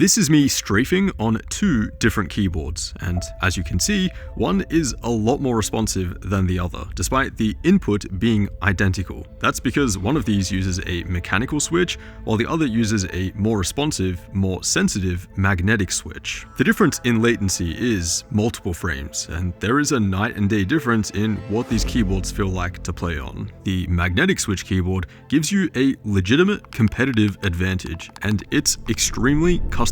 This is me strafing on two different keyboards, and as you can see, one is a lot more responsive than the other, despite the input being identical. That's because one of these uses a mechanical switch, while the other uses a more responsive, more sensitive magnetic switch. The difference in latency is multiple frames, and there is a night and day difference in what these keyboards feel like to play on. The magnetic switch keyboard gives you a legitimate competitive advantage, and it's extremely customizable.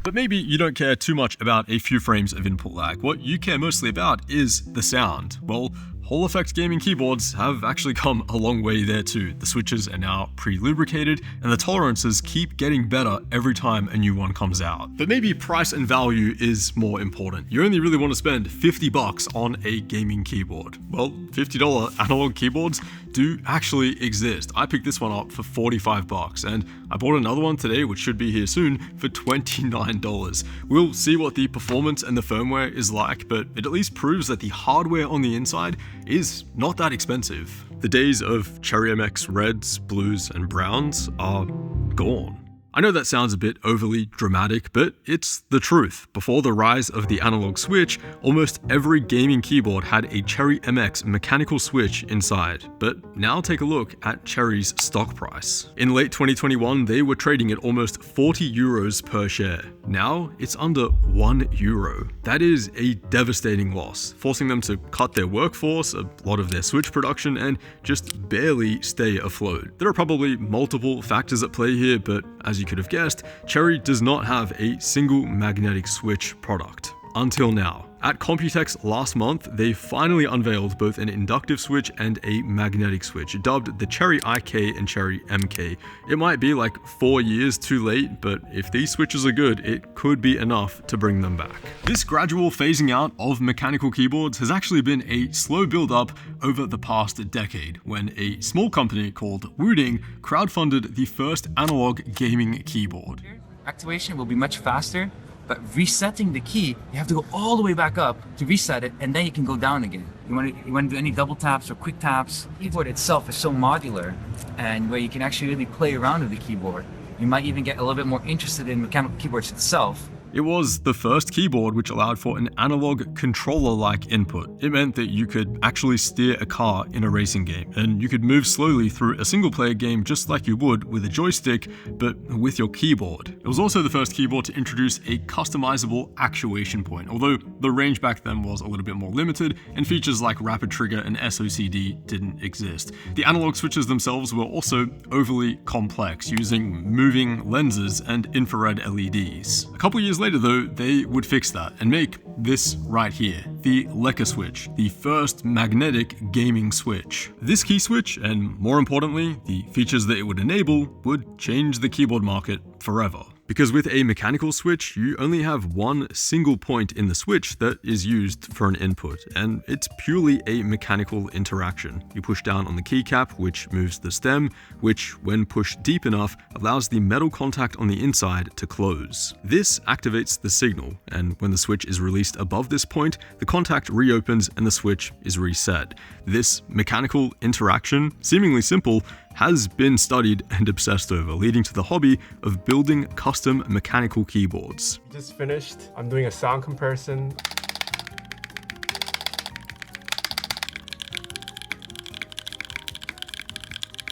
But maybe you don't care too much about a few frames of input lag. What you care mostly about is the sound. Well, Hall effect gaming keyboards have actually come a long way there too. The switches are now pre-lubricated and the tolerances keep getting better every time a new one comes out. But maybe price and value is more important. You only really want to spend $50 on a gaming keyboard. Well, $50 analog keyboards do actually exist. I picked this one up for $45 and I bought another one today, which should be here soon, for $29. We'll see what the performance and the firmware is like, but it at least proves that the hardware on the inside is not that expensive. The days of Cherry MX reds, blues, and browns are gone. I know that sounds a bit overly dramatic, but it's the truth. Before the rise of the analog switch, almost every gaming keyboard had a Cherry MX mechanical switch inside. But now take a look at Cherry's stock price. In late 2021, they were trading at almost 40 euros per share. Now it's under €1. That is a devastating loss, forcing them to cut their workforce, a lot of their switch production, and just barely stay afloat. There are probably multiple factors at play here, but as you could have guessed, Cherry does not have a single magnetic switch product. Until now. At Computex last month, they finally unveiled both an inductive switch and a magnetic switch, dubbed the Cherry IK and Cherry MK. It might be like 4 years too late, but if these switches are good, it could be enough to bring them back. This gradual phasing out of mechanical keyboards has actually been a slow build-up over the past decade, when a small company called Wooding crowdfunded the first analog gaming keyboard. Activation will be much faster. But resetting the key, you have to go all the way back up to reset it, and then you can go down again. You want to do any double taps or quick taps. The keyboard itself is so modular, and where you can actually really play around with the keyboard. You might even get a little bit more interested in mechanical keyboards itself. It was the first keyboard which allowed for an analog controller-like input. It meant that you could actually steer a car in a racing game, and you could move slowly through a single-player game just like you would with a joystick, but with your keyboard. It was also the first keyboard to introduce a customizable actuation point, although the range back then was a little bit more limited, and features like rapid trigger and SOCD didn't exist. The analog switches themselves were also overly complex, using moving lenses and infrared LEDs. A couple years later though, they would fix that and make this right here, the Leica switch, the first magnetic gaming switch. This key switch, and more importantly, the features that it would enable, would change the keyboard market forever. Because with a mechanical switch, you only have one single point in the switch that is used for an input, and it's purely a mechanical interaction. You push down on the keycap, which moves the stem, which, when pushed deep enough, allows the metal contact on the inside to close. This activates the signal, and when the switch is released above this point, the contact reopens and the switch is reset. This mechanical interaction, seemingly simple, has been studied and obsessed over, leading to the hobby of building custom mechanical keyboards. Just finished. I'm doing a sound comparison.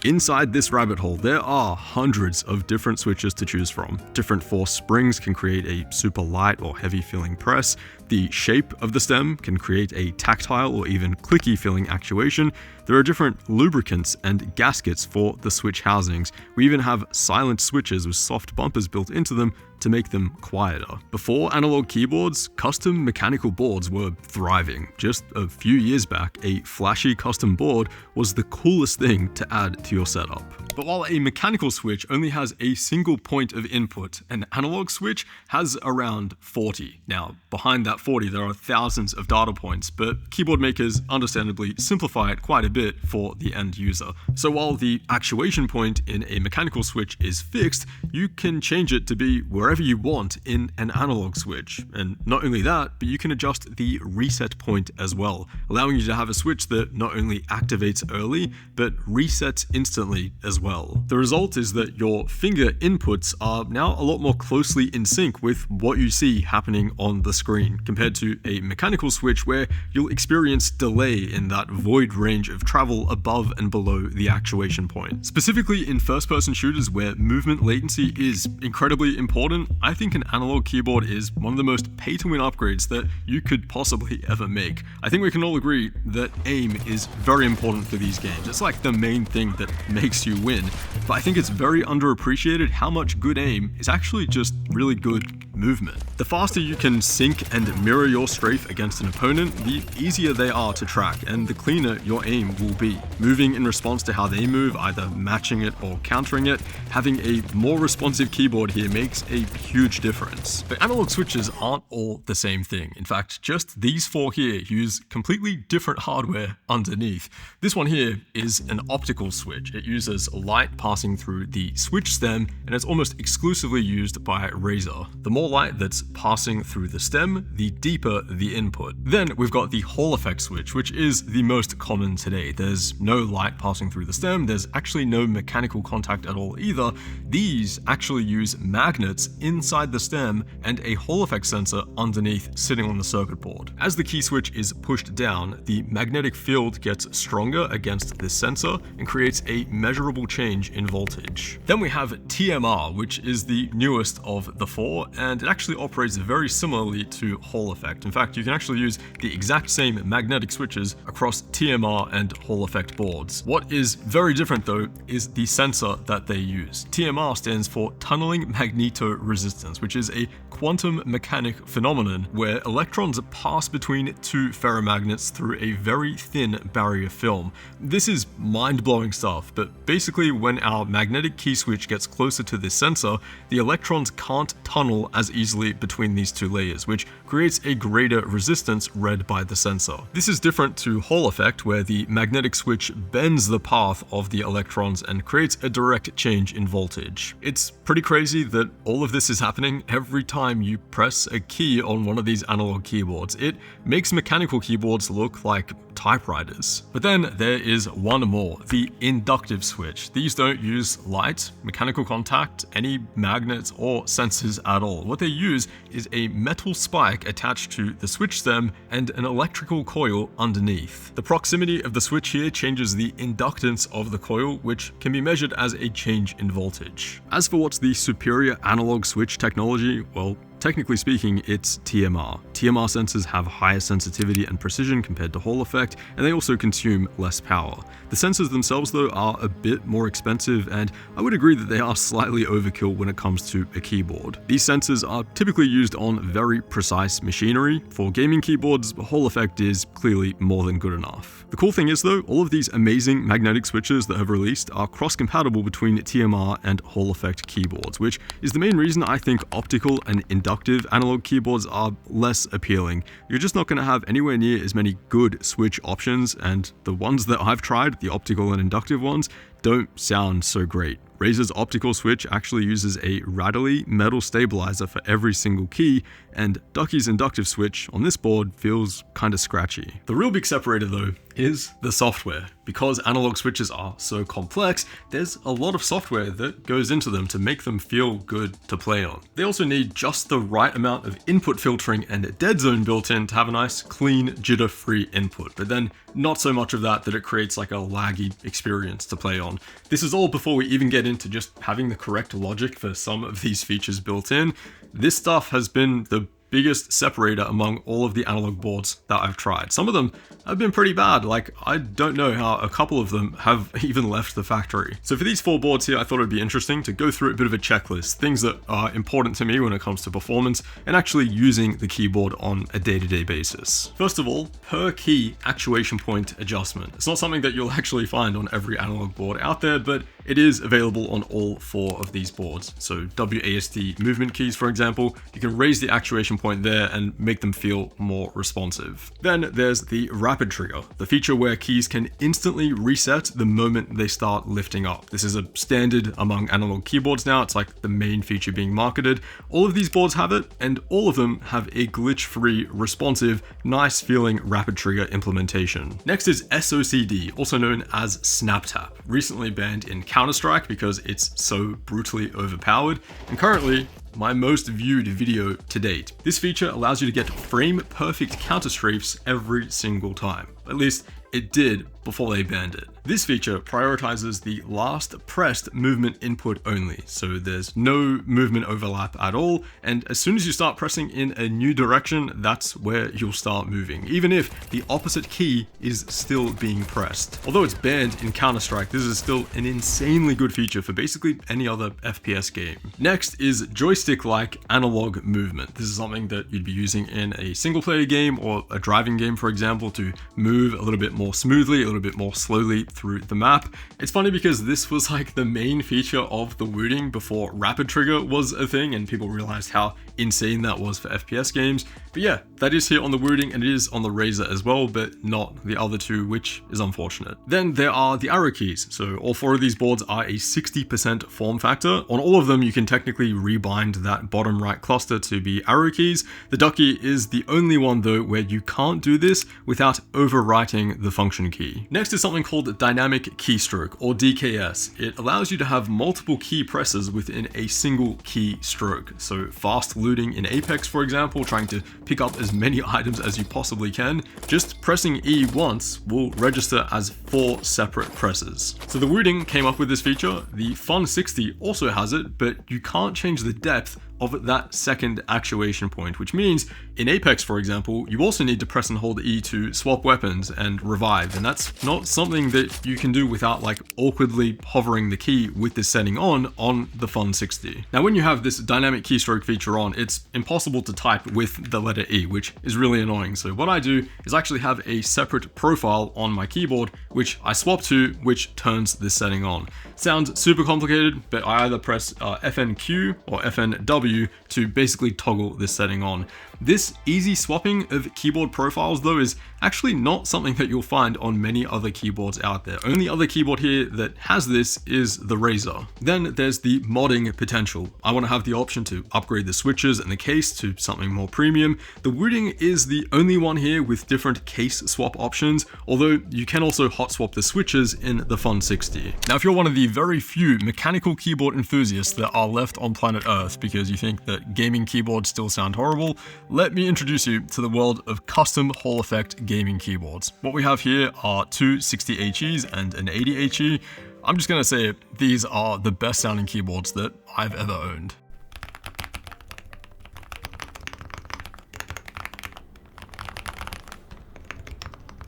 Inside this rabbit hole, there are hundreds of different switches to choose from. Different force springs can create a super light or heavy feeling press. The shape of the stem can create a tactile or even clicky feeling actuation. There are different lubricants and gaskets for the switch housings. We even have silent switches with soft bumpers built into them to make them quieter. Before analog keyboards, custom mechanical boards were thriving. Just a few years back, a flashy custom board was the coolest thing to add to your setup. But while a mechanical switch only has a single point of input, an analog switch has around 40. Now, behind that 40, there are thousands of data points, but keyboard makers understandably simplify it quite a bit for the end user. So while the actuation point in a mechanical switch is fixed, you can change it to be wherever you want in an analog switch. And not only that, but you can adjust the reset point as well, allowing you to have a switch that not only activates early, but resets instantly as well. The result is that your finger inputs are now a lot more closely in sync with what you see happening on the screen, compared to a mechanical switch where you'll experience delay in that void range of travel above and below the actuation point. Specifically in first-person shooters where movement latency is incredibly important, I think an analog keyboard is one of the most pay-to-win upgrades that you could possibly ever make. I think we can all agree that aim is very important for these games. It's like the main thing that makes you win, but I think it's very underappreciated how much good aim is actually just really good movement. The faster you can sync and mirror your strafe against an opponent, the easier they are to track, and the cleaner your aim will be. Moving in response to how they move, either matching it or countering it, having a more responsive keyboard here makes a huge difference. But analog switches aren't all the same thing. In fact, just these four here use completely different hardware underneath. This one here is an optical switch. It uses light passing through the switch stem, and it's almost exclusively used by Razer. The more light that's passing through the stem, the deeper the input. Then we've got the Hall effect switch, which is the most common today. There's no light passing through the stem, there's actually no mechanical contact at all either. These actually use magnets inside the stem and a Hall effect sensor underneath sitting on the circuit board. As the key switch is pushed down, the magnetic field gets stronger against this sensor and creates a measurable change in voltage. Then we have TMR, which is the newest of the four, and it actually operates very similarly to Hall effect. In fact, you can actually use the exact same magnetic switches across TMR and Hall effect boards. What is very different though is the sensor that they use. TMR stands for tunneling magnetoresistance, which is a quantum mechanic phenomenon where electrons pass between two ferromagnets through a very thin barrier film. This is mind-blowing stuff, but basically when our magnetic key switch gets closer to this sensor, the electrons can't tunnel as easily between these two layers, which creates a greater resistance read by the sensor. This is different to Hall effect, where the magnetic switch bends the path of the electrons and creates a direct change in voltage. It's pretty crazy that all of this is happening every time you press a key on one of these analog keyboards. It makes mechanical keyboards look like typewriters. But then there is one more, the inductive switch. These don't use light, mechanical contact, any magnets or sensors at all. What they use is a metal spike attached to the switch stem and an electrical coil underneath. The proximity of the switch here changes the inductance of the coil, which can be measured as a change in voltage. As for what's the superior analog switch technology, well, technically speaking, it's TMR. TMR sensors have higher sensitivity and precision compared to Hall effect, and they also consume less power. The sensors themselves, though, are a bit more expensive, and I would agree that they are slightly overkill when it comes to a keyboard. These sensors are typically used on very precise machinery. For gaming keyboards, Hall effect is clearly more than good enough. The cool thing is, though, all of these amazing magnetic switches that have released are cross-compatible between TMR and Hall effect keyboards, which is the main reason I think optical and inductive analog keyboards are less appealing. You're just not going to have anywhere near as many good switch options, and the ones that I've tried, the optical and inductive ones, don't sound so great. Razer's optical switch actually uses a rattly metal stabilizer for every single key, and Ducky's inductive switch on this board feels kinda scratchy. The real big separator though is the software. Because analog switches are so complex, there's a lot of software that goes into them to make them feel good to play on. They also need just the right amount of input filtering and dead zone built in to have a nice, clean, jitter-free input, but then not so much of that it creates like a laggy experience to play on. This is all before we even get into just having the correct logic for some of these features built in. This stuff has been the biggest separator among all of the analog boards that I've tried. Some of them have been pretty bad, like I don't know how a couple of them have even left the factory. So for these four boards here, I thought it'd be interesting to go through a bit of a checklist, things that are important to me when it comes to performance and actually using the keyboard on a day-to-day basis. First of all, per key actuation point adjustment. It's not something that you'll actually find on every analog board out there, but it is available on all four of these boards. So WASD movement keys, for example, you can raise the actuation point there and make them feel more responsive. Then there's the rapid trigger, the feature where keys can instantly reset the moment they start lifting up. This is a standard among analog keyboards now. It's like the main feature being marketed. All of these boards have it, and all of them have a glitch-free, responsive, nice feeling rapid trigger implementation. Next is SOCD, also known as Snap Tap, recently banned in Counter-Strike because it's so brutally overpowered, and currently my most viewed video to date. This feature allows you to get frame-perfect counter strafes every single time. At least it did before they banned it. This feature prioritizes the last pressed movement input only, so there's no movement overlap at all, and as soon as you start pressing in a new direction, that's where you'll start moving, even if the opposite key is still being pressed. Although it's banned in Counter-Strike, this is still an insanely good feature for basically any other FPS game. Next is joystick-like analog movement. This is something that you'd be using in a single-player game or a driving game, for example, to move a little bit more smoothly, a little bit more slowly through the map. It's funny because this was like the main feature of the wooting before rapid trigger was a thing and people realized how insane that was for FPS games. But yeah, that is here on the wooting and it is on the Razer as well, but not the other two, which is unfortunate. Then there are the arrow keys. So all four of these boards are a 60% form factor. On all of them, you can technically rebind that bottom right cluster to be arrow keys. The ducky is the only one though where you can't do this without overwriting the function key. Next is something called dynamic keystroke, or DKS. It allows you to have multiple key presses within a single key stroke. So fast looting in Apex, for example, trying to pick up as many items as you possibly can, just pressing E once will register as 4 separate presses. So the wooting came up with this feature. The Fun 60 also has it, but you can't change the depth of that second actuation point, which means in Apex, for example, you also need to press and hold E to swap weapons and revive, and that's not something that you can do without like awkwardly hovering the key with this setting on the Fun 60. Now, when you have this dynamic keystroke feature on, it's impossible to type with the letter E, which is really annoying. So what I do is actually have a separate profile on my keyboard, which I swap to, which turns this setting on. Sounds super complicated, but I either press FNQ or FNW to basically toggle this setting on. This easy swapping of keyboard profiles though is actually not something that you'll find on many other keyboards out there. Only other keyboard here that has this is the Razer. Then there's the modding potential. I want to have the option to upgrade the switches and the case to something more premium. The wooting is the only one here with different case swap options, although you can also hot swap the switches in the Fun 60. Now, if you're one of the very few mechanical keyboard enthusiasts that are left on planet Earth because you think that gaming keyboards still sound horrible, let me introduce you to the world of custom Hall effect gaming keyboards. What we have here are two 60HEs and an 80HE. I'm just gonna say these are the best sounding keyboards that I've ever owned.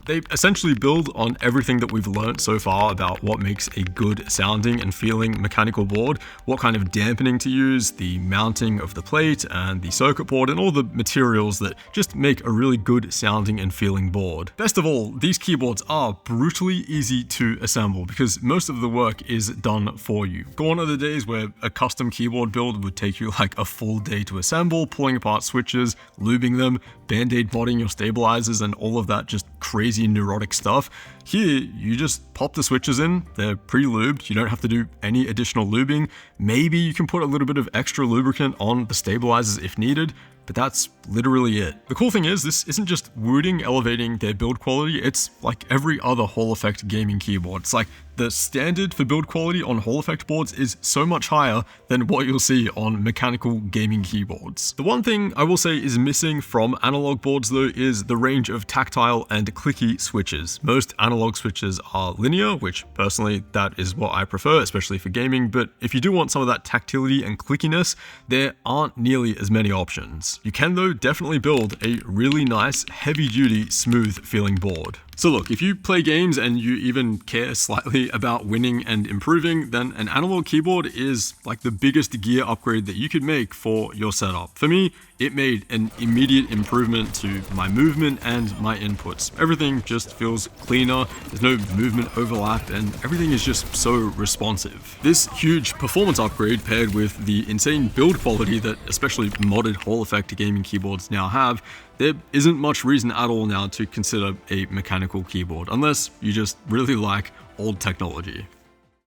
They essentially build on everything that we've learned so far about what makes a good sounding and feeling mechanical board, what kind of dampening to use, the mounting of the plate and the circuit board, and all the materials that just make a really good sounding and feeling board. Best of all, these keyboards are brutally easy to assemble because most of the work is done for you. Gone are the days where a custom keyboard build would take you like a full day to assemble, pulling apart switches, lubing them, band-aid modding your stabilizers, and all of that just crazy neurotic stuff. Here, you just pop the switches in, they're pre-lubed, you don't have to do any additional lubing. Maybe you can put a little bit of extra lubricant on the stabilizers if needed, but that's literally it. The cool thing is, this isn't just wooting elevating their build quality, it's like every other Hall effect gaming keyboard. It's like the standard for build quality on Hall effect boards is so much higher than what you'll see on mechanical gaming keyboards. The one thing I will say is missing from analog boards though is the range of tactile and clicky switches. Most analog switches are linear, which personally that is what I prefer, especially for gaming, but if you do want some of that tactility and clickiness, there aren't nearly as many options. You can though definitely build a really nice, heavy duty, smooth feeling board. So look, if you play games and you even care slightly about winning and improving, then an analog keyboard is like the biggest gear upgrade that you could make for your setup. For me, it made an immediate improvement to my movement and my inputs. Everything just feels cleaner, there's no movement overlap, and everything is just so responsive. This huge performance upgrade paired with the insane build quality that especially modded Hall effect gaming keyboards now have, there isn't much reason at all now to consider a mechanical keyboard, unless you just really like old technology.